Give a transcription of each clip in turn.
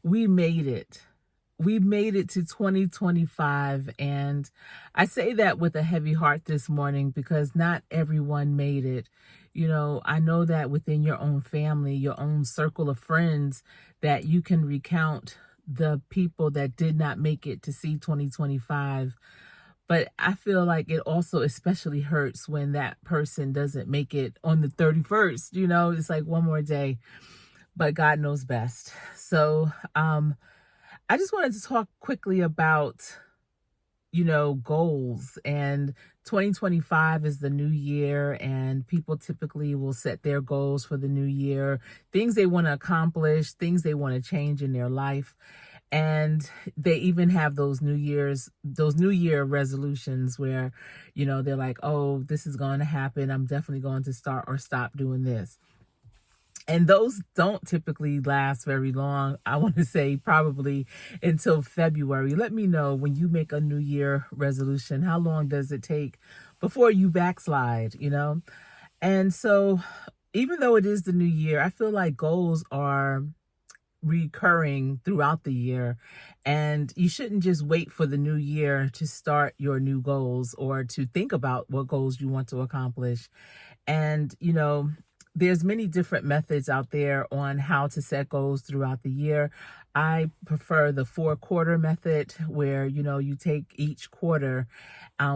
We made it. We made it to 2025. And I say that with a heavy heart this morning because not everyone made it. I know that within your own family, your own circle of friends, that you can recount the people that did not make it to see 2025. But I feel like it also especially hurts when that person doesn't make it on the 31st. It's like one more day, but God knows best. So, I just wanted to talk quickly about, goals. And 2025 is the new year, and people typically will set their goals for the new year, things they want to accomplish, things they want to change in their life. And they even have those new year resolutions where, they're like, oh, this is going to happen. I'm definitely going to start or stop doing this. And those don't typically last very long. I want to say probably until February. Let me know when you make a New Year resolution, how long does it take before you backslide? And so, even though it is the new year, I feel like goals are recurring throughout the year. And you shouldn't just wait for the new year to start your new goals or to think about what goals you want to accomplish. And, there's many different methods out there on how to set goals throughout the year. I prefer the 4-quarter method where, you take each quarter,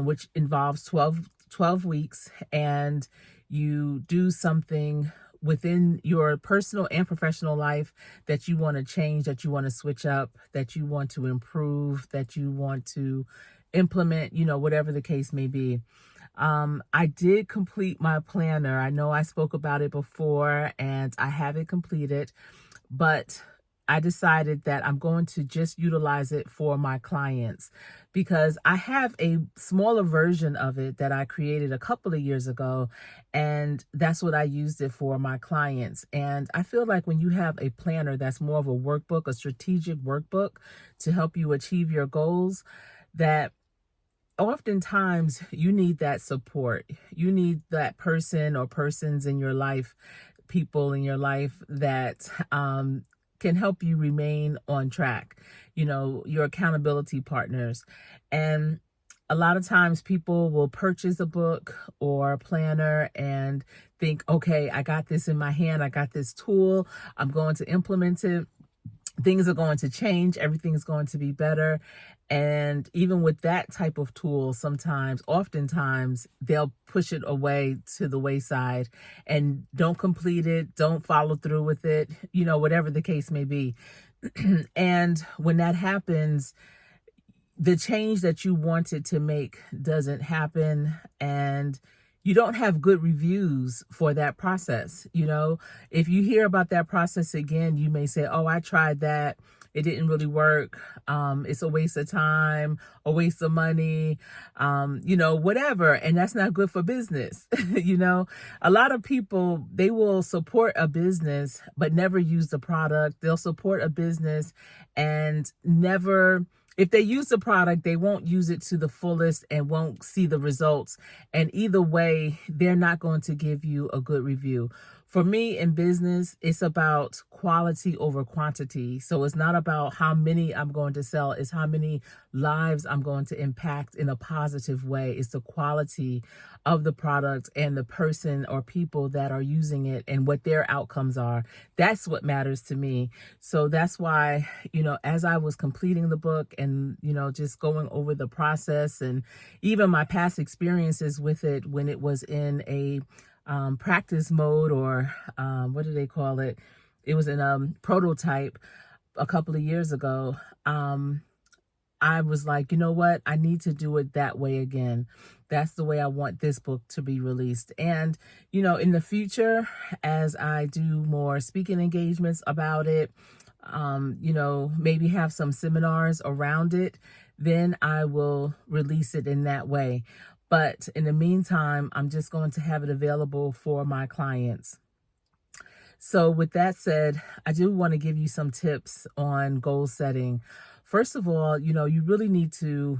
which involves 12 weeks, and you do something within your personal and professional life that you want to change, that you want to switch up, that you want to improve, that you want to implement, whatever the case may be. I did complete my planner. I know I spoke about it before and I have it completed, but I decided that I'm going to just utilize it for my clients because I have a smaller version of it that I created a couple of years ago, and that's what I used it for my clients. And I feel like when you have a planner that's more of a workbook, a strategic workbook to help you achieve your goals, that oftentimes you need that support. You need that person or persons in your life, people in your life that can help you remain on track, your accountability partners. And a lot of times people will purchase a book or a planner and think, okay, I got this in my hand. I got this tool. I'm going to implement it. Things are going to change. Everything is going to be better. And even with that type of tool, oftentimes, they'll push it away to the wayside and don't complete it, don't follow through with it, whatever the case may be. And when that happens, the change that you wanted to make doesn't happen, and you don't have good reviews for that process. If you hear about that process again, you may say, oh, I tried that, it didn't really work. It's a waste of time, a waste of money, whatever. And that's not good for business. A lot of people, they will support a business but never use the product. They'll support a business and never, if they use the product, they won't use it to the fullest and won't see the results. And either way, they're not going to give you a good review. For me in business, it's about quality over quantity. So it's not about how many I'm going to sell, it's how many lives I'm going to impact in a positive way. It's the quality of the product and the person or people that are using it and what their outcomes are. That's what matters to me. So that's why, as I was completing the book and, just going over the process and even my past experiences with it when it was in a practice mode, or what do they call it? It was in a prototype a couple of years ago. I was like, you know what? I need to do it that way again. That's the way I want this book to be released. And, in the future, as I do more speaking engagements about it, maybe have some seminars around it, then I will release it in that way. But in the meantime, I'm just going to have it available for my clients. So with that said, I do want to give you some tips on goal setting. First of all, you really need to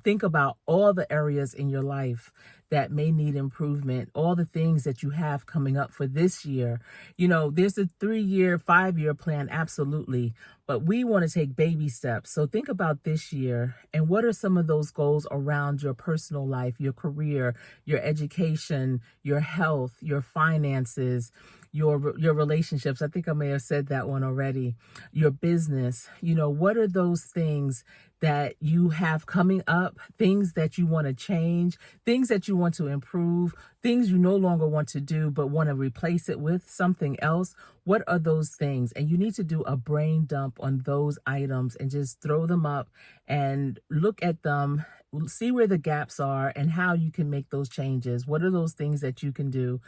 think about all the areas in your life that may need improvement, all the things that you have coming up for this year. There's a 3-year, 5-year plan, absolutely, but we want to take baby steps. So think about this year and what are some of those goals around your personal life, your career, your education, your health, your finances, your relationships. I think I may have said that one already. Your business. What are those things that you have coming up, things that you want to change, things that you want to improve, things you no longer want to do but want to replace it with something else? What are those things? And you need to do a brain dump on those items and just throw them up and look at them, see where the gaps are and how you can make those changes. What are those things that you can do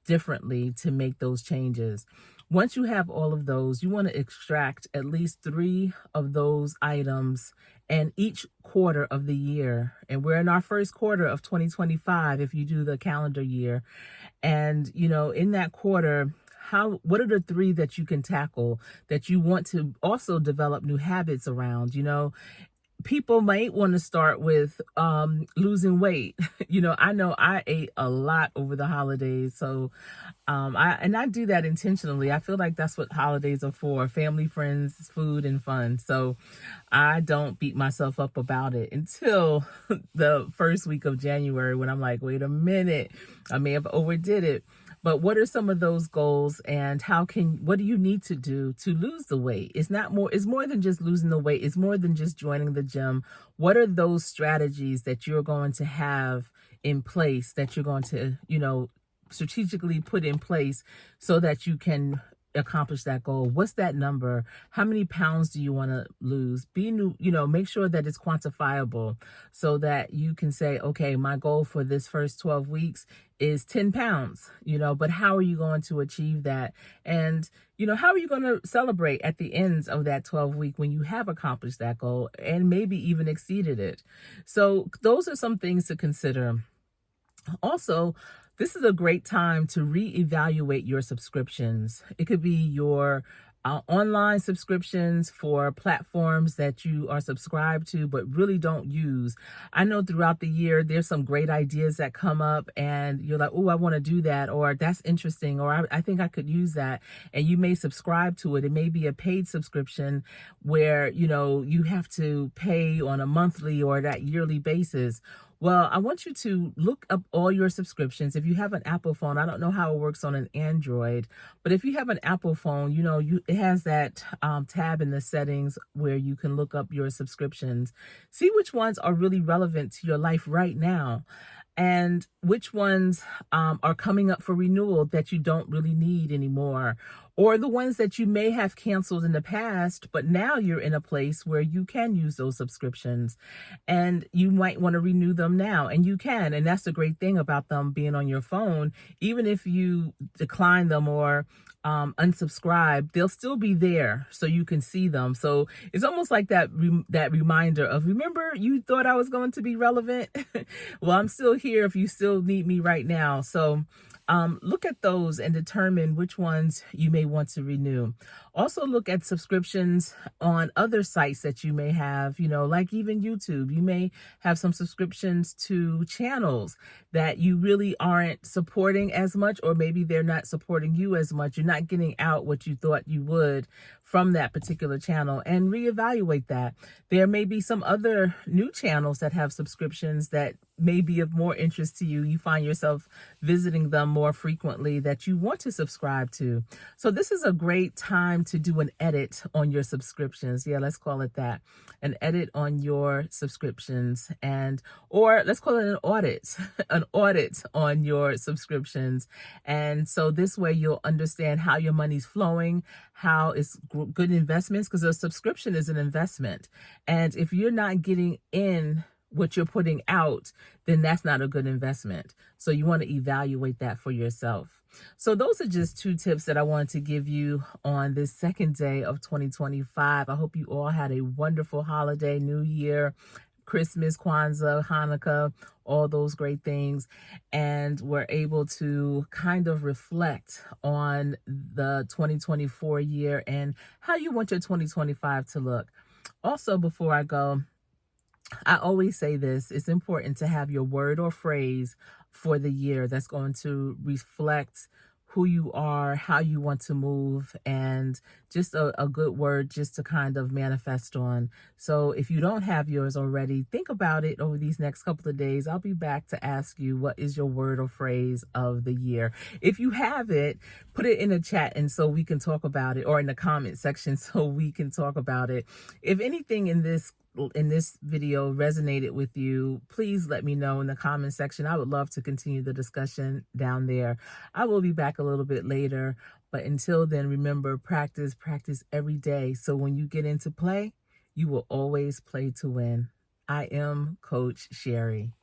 differently to make those changes? Once you have all of those, you want to extract at least 3 of those items and each quarter of the year. And we're in our first quarter of 2025 if you do the calendar year. And, in that quarter, what are the 3 that you can tackle that you want to also develop new habits around? People might want to start with losing weight. I know I ate a lot over the holidays, so I do that intentionally. I feel like that's what holidays are for: family, friends, food, and fun. So I don't beat myself up about it until the first week of January, when I'm like, wait a minute, I may have overdid it. But what are some of those goals, and what do you need to do to lose the weight? It's more than just losing the weight. It's more than just joining the gym. What are those strategies that you're going to have in place, that you're going to, strategically put in place so that you can accomplish that goal? What's that number? How many pounds do you want to lose? Make sure that it's quantifiable so that you can say, okay, my goal for this first 12 weeks is 10 pounds, but how are you going to achieve that? And, how are you going to celebrate at the ends of that 12-week when you have accomplished that goal and maybe even exceeded it? So those are some things to consider. Also, this is a great time to reevaluate your subscriptions. It could be your online subscriptions for platforms that you are subscribed to but really don't use. I know throughout the year there's some great ideas that come up and you're like, oh, I want to do that, or that's interesting, or I think I could use that. And you may subscribe to it. It may be a paid subscription where, you have to pay on a monthly or that yearly basis. Well, I want you to look up all your subscriptions. If you have an Apple phone, I don't know how it works on an Android, but if you have an Apple phone, it has that tab in the settings where you can look up your subscriptions. See which ones are really relevant to your life right now, and which ones are coming up for renewal that you don't really need anymore, or the ones that you may have canceled in the past, but now you're in a place where you can use those subscriptions and you might want to renew them now, and you can. And that's the great thing about them being on your phone. Even if you decline them or unsubscribe, they'll still be there so you can see them. So it's almost like that reminder of, remember, you thought I was going to be relevant? Well, I'm still here if you still need me right now. So look at those and determine which ones you may want to renew. Also look at subscriptions on other sites that you may have, like even YouTube. You may have some subscriptions to channels that you really aren't supporting as much, or maybe they're not supporting you as much. You're not getting out what you thought you would from that particular channel, and reevaluate that. There may be some other new channels that have subscriptions that may be of more interest to you. You find yourself visiting them more frequently that you want to subscribe to. So this is a great time to do an edit on your subscriptions. Yeah, let's call it that. An edit on your subscriptions, or let's call it an audit, an audit on your subscriptions. And so this way you'll understand how your money's flowing, how it's good investments, because a subscription is an investment. And if you're not getting in what you're putting out, then that's not a good investment. So you want to evaluate that for yourself. So those are just 2 tips that I wanted to give you on this second day of 2025. I hope you all had a wonderful holiday, New Year, Christmas, Kwanzaa, Hanukkah, all those great things, and we're able to kind of reflect on the 2024 year and how you want your 2025 to look. Also, before I go, I always say this: it's important to have your word or phrase for the year that's going to reflect who you are, how you want to move, and just a good word just to kind of manifest on. So if you don't have yours already, think about it over these next couple of days. I'll be back to ask you what is your word or phrase of the year. If you have it, put it in the chat and so we can talk about it, or in the comment section so we can talk about it. If anything in this video resonated with you, please let me know in the comment section. I would love to continue the discussion down there. I will be back a little bit later, but until then, remember, practice every day. So when you get into play, you will always play to win. I am Coach Sherry.